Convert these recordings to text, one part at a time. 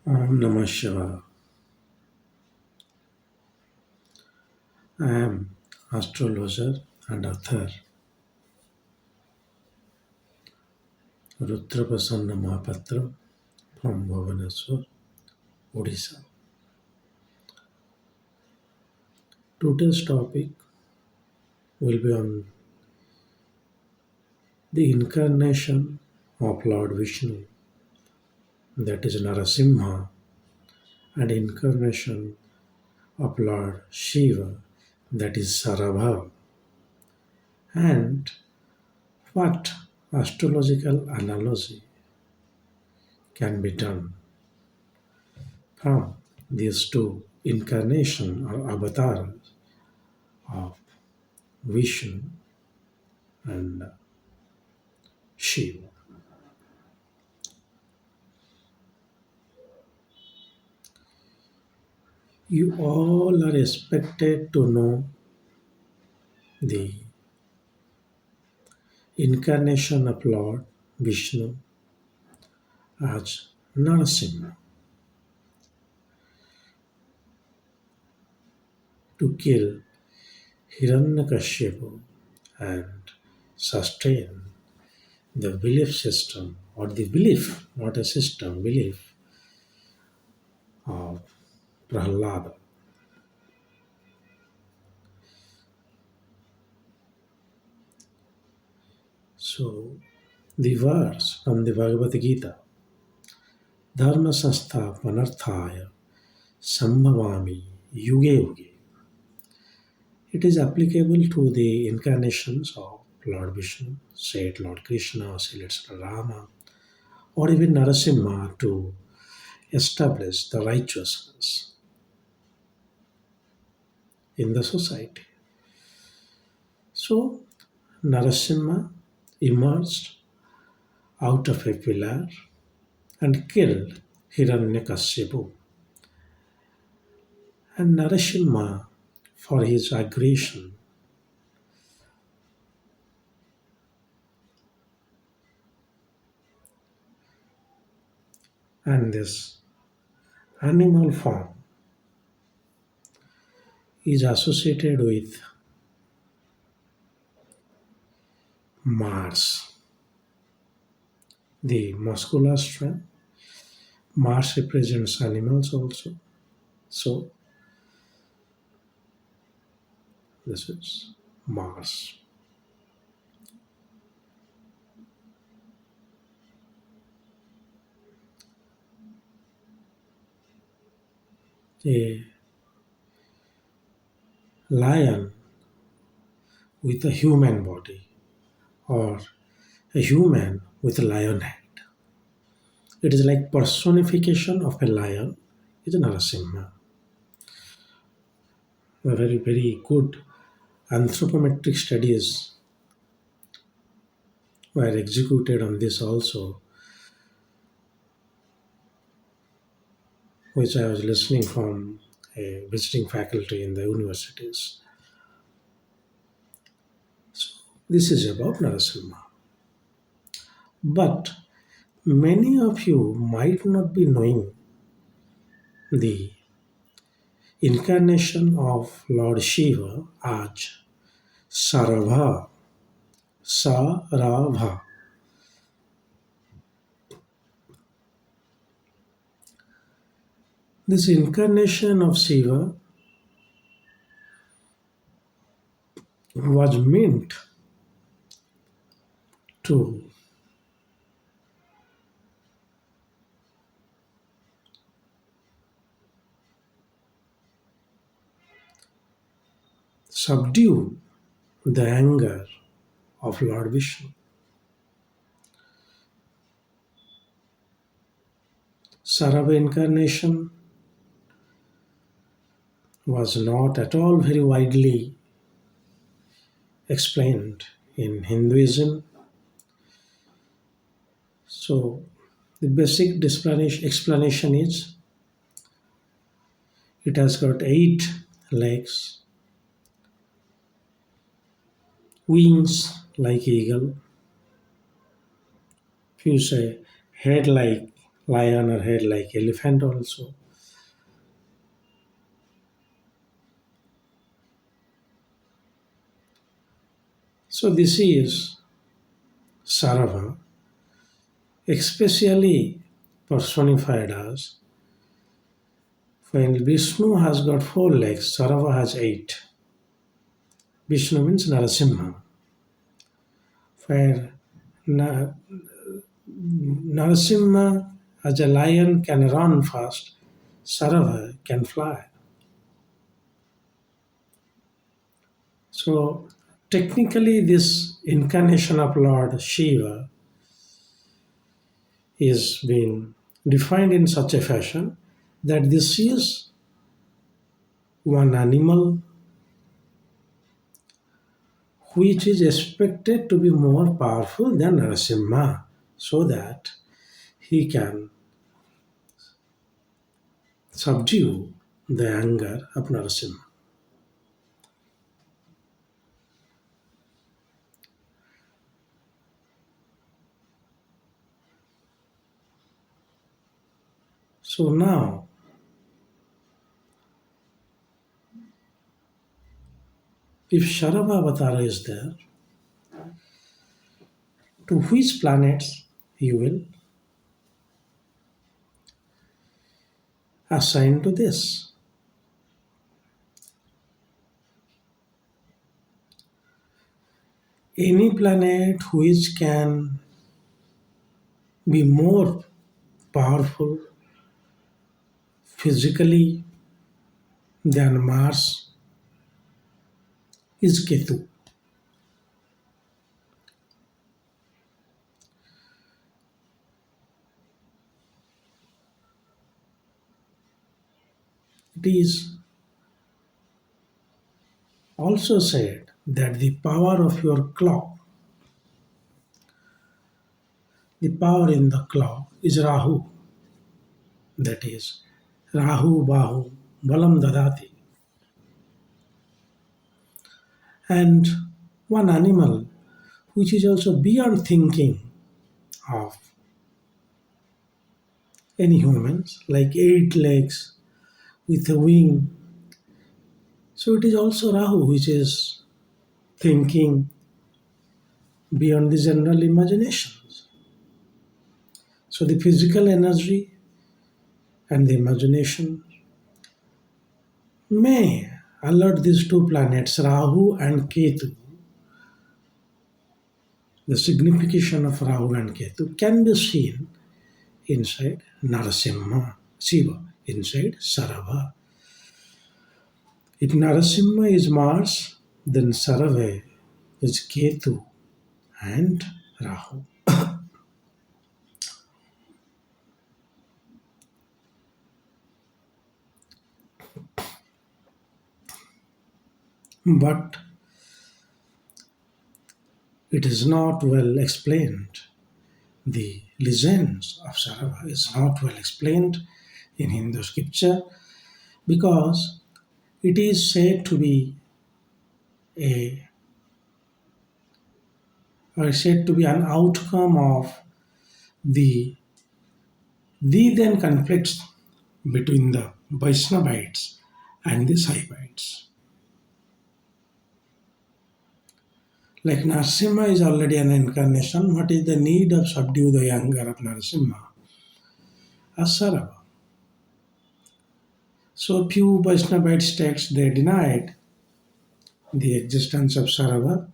Om Namah Shivaya. I am astrologer and author rudramohapatra from Bhubaneswar, Odisha. Today's topic will be on the incarnation of Lord Vishnu, that is Narashimha, and incarnation of Lord Shiva, that is Sharabha, and what astrological analogy can be done from these two incarnation or avatars of Vishnu and Shiva. You all are expected to know the incarnation of Lord Vishnu as Narasimha to kill Hiranyakashipu and sustain the belief system, or the belief, not a system, belief of Prahlada. So, the verse from the Bhagavad Gita, Dharma Sastha Panarthaya Sambhavami Yuge Yuge. It is applicable to the incarnations of Lord Vishnu, say it Lord Krishna, say it Rama, or even Narasimha to establish the righteousness in the society. So Narasimha emerged out of a pillar and killed Hiranyakashipu. And Narashimha, for his aggression, and this animal form is associated with Mars, the muscular strength. Mars represents animals also. So this is Mars. A lion with a human body, or a human with a lion head. It is like personification of a lion is Narasimha. A very, very good anthropometric studies were executed on this also, which I was listening from a visiting faculty in the universities. So this is about Narasimha. But many of you might not be knowing the incarnation of Lord Shiva as Sharabha. Sharabha. This incarnation of Shiva was meant to subdue the anger of Lord Vishnu. Sharabha incarnation was not at all very widely explained in Hinduism. So the basic explanation is it has got 8 legs, wings like eagle, few say head like lion or head like elephant also. So this is Sharabha, especially personified as when Vishnu has got 4 legs, Sharabha has 8. Vishnu means Narasimha, where Na- Narasimha as a lion can run fast, Sharabha can fly. So technically this incarnation of Lord Shiva is being defined in such a fashion that this is one animal which is expected to be more powerful than Narasimha so that he can subdue the anger of Narasimha. So now, if Sharabha avatar is there, to which planets you will assign to this? Any planet which can be more powerful physically than Mars is Ketu. It is also said that the power of your clock, the power in the clock is Rahu. That is Rahu Bahu Balam Dadati. And one animal which is also beyond thinking of any humans, like 8 legs with a wing. So it is also Rahu which is thinking beyond the general imaginations. So the physical energy and the imagination may alert these 2 planets, Rahu and Ketu. The signification of Rahu and Ketu can be seen inside Narasimha, Shiva, inside Sharabha. If Narasimha is Mars, then Sarave is Ketu and Rahu. But it is not well explained. The legends of Sharabha is not well explained in Hindu scripture because it is said to be a or said to be an outcome of the then conflicts between the Vaishnavites and the Saivites. Like Narasimha is already an incarnation, what is the need of subdue the anger of Narasimha? Asarava. So few Vaishnavite texts they denied the existence of Sarava.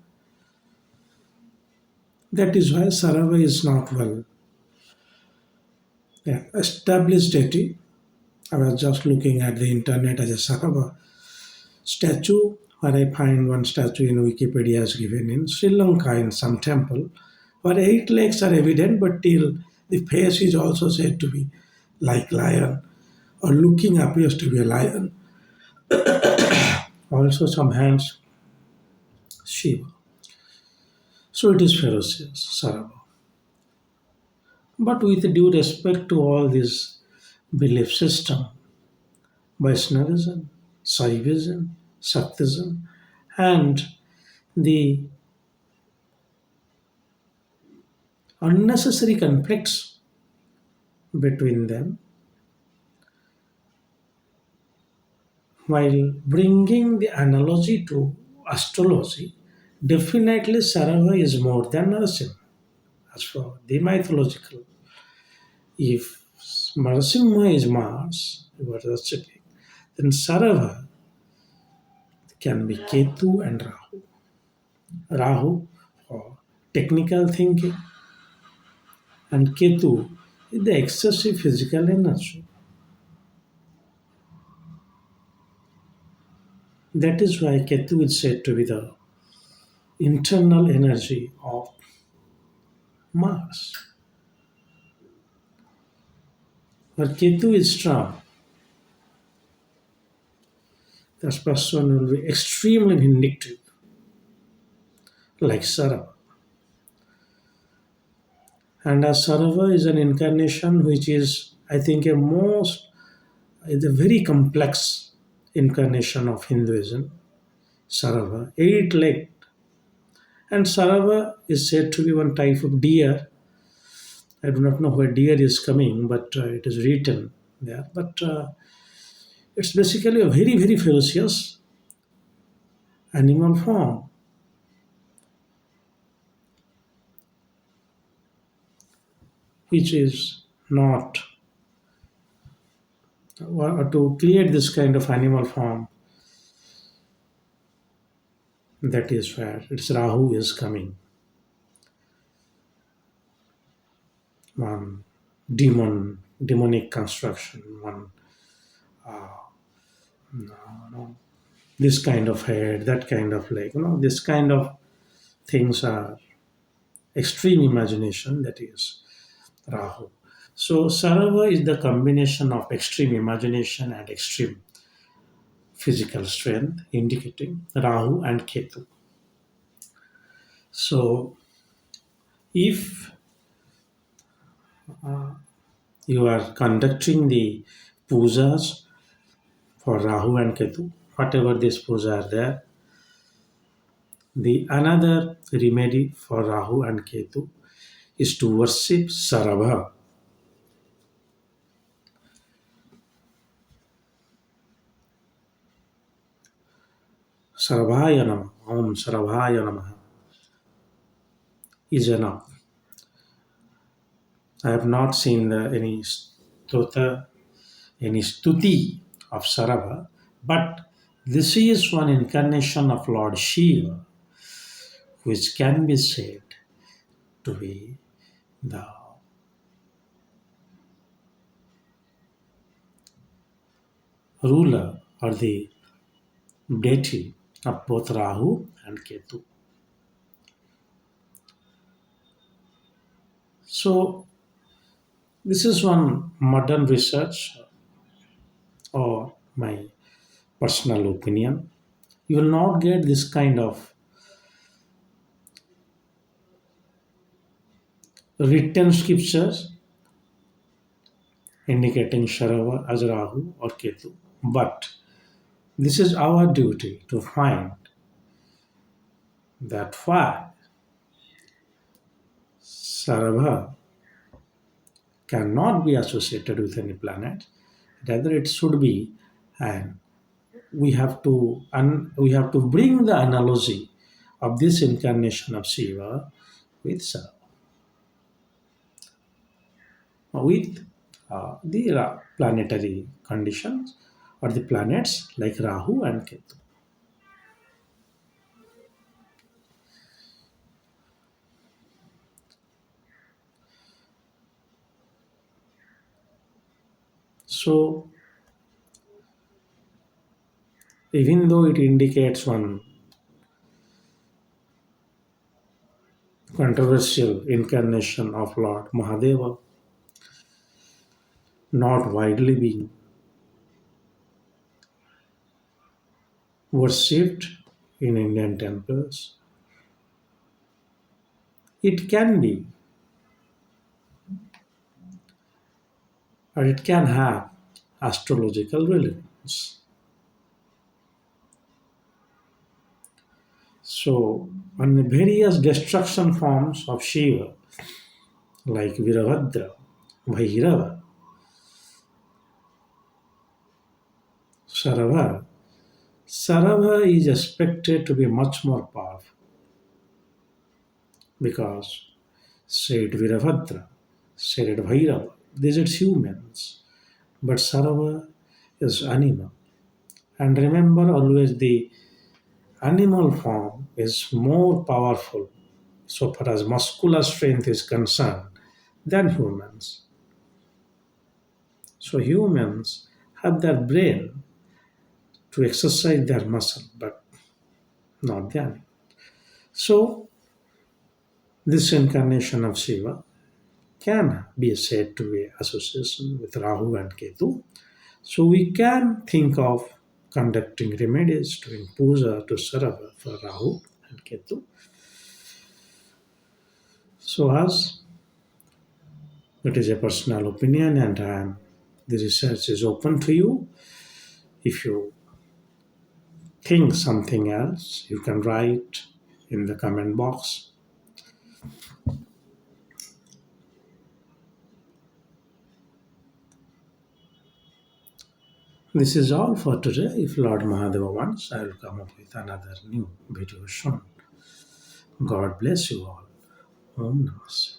That is why Sarava is not well established deity. I was just looking at the internet as a Sarava statue, where I find one statue in Wikipedia is given in Sri Lanka in some temple, where 8 legs are evident, but till the face is also said to be like lion, or looking appears to be a lion. Also some hands, Shiva. So it is ferocious, Sarava. But with due respect to all this belief system, Vaishnavism, Saivism, Shaktism, and the unnecessary conflicts between them. While bringing the analogy to astrology, definitely Sharabha is more than Narashimha. As for the mythological, if Narasimha is Mars, what was speaking, then Sharabha can be Ketu and Rahu. Rahu for technical thinking, and Ketu is the excessive physical energy. That is why Ketu is said to be the internal energy of Mars. But Ketu is strong. That person will be extremely vindictive, like Sarava. And as Sarava is an incarnation which is, I think, is a very complex incarnation of Hinduism. Sarava, eight-legged. And Sarava is said to be one type of deer. I do not know where deer is coming, but it is written there. But it's basically a very, very ferocious animal form, which is not, or to create this kind of animal form, that is where it's Rahu is coming. One demonic construction, one this kind of head, that kind of leg, this kind of things are extreme imagination, that is Rahu. So Sarava is the combination of extreme imagination and extreme physical strength, indicating Rahu and Ketu. So if you are conducting the pujas for Rahu and Ketu, whatever these pujas are there, the another remedy for Rahu and Ketu is to worship Sharabha. Sarabhaya Namah, Om Sarabhaya Namah is enough. I have not seen any stota, any stuti of Sarabha, but this is one incarnation of Lord Shiva, which can be said to be the ruler or the deity of both Rahu and Ketu. So, this is one modern research or my personal opinion. You will not get this kind of written scriptures indicating Sharava as Rahu or Ketu. But this is our duty to find that why Sharava cannot be associated with any planet, rather it should be, and we have to bring the analogy of this incarnation of Shiva with Sharava, with the planetary conditions or the planets like Rahu and Ketu. So, even though it indicates one controversial incarnation of Lord Mahadeva, not widely being worshipped in Indian temples, it can be, or it can have astrological relevance. So, on the various destruction forms of Shiva, like Virabhadra, Bhairava, Sharabha. Sharabha is expected to be much more powerful because said Virabhadra, said Bhairava, these are humans, but Sharabha is animal. And remember always the animal form is more powerful so far as muscular strength is concerned than humans. So humans have their brain to exercise their muscle, but not the animal. So this incarnation of Shiva can be said to be association with Rahu and Ketu. So we can think of conducting remedies doing puja to Sarava for Rahu and Ketu. So as it is a personal opinion and the research is open to you. If you think something else, you can write in the comment box. This is all for today. If Lord Mahadeva wants, I will come up with another new video soon. God bless you all. Om Namaste.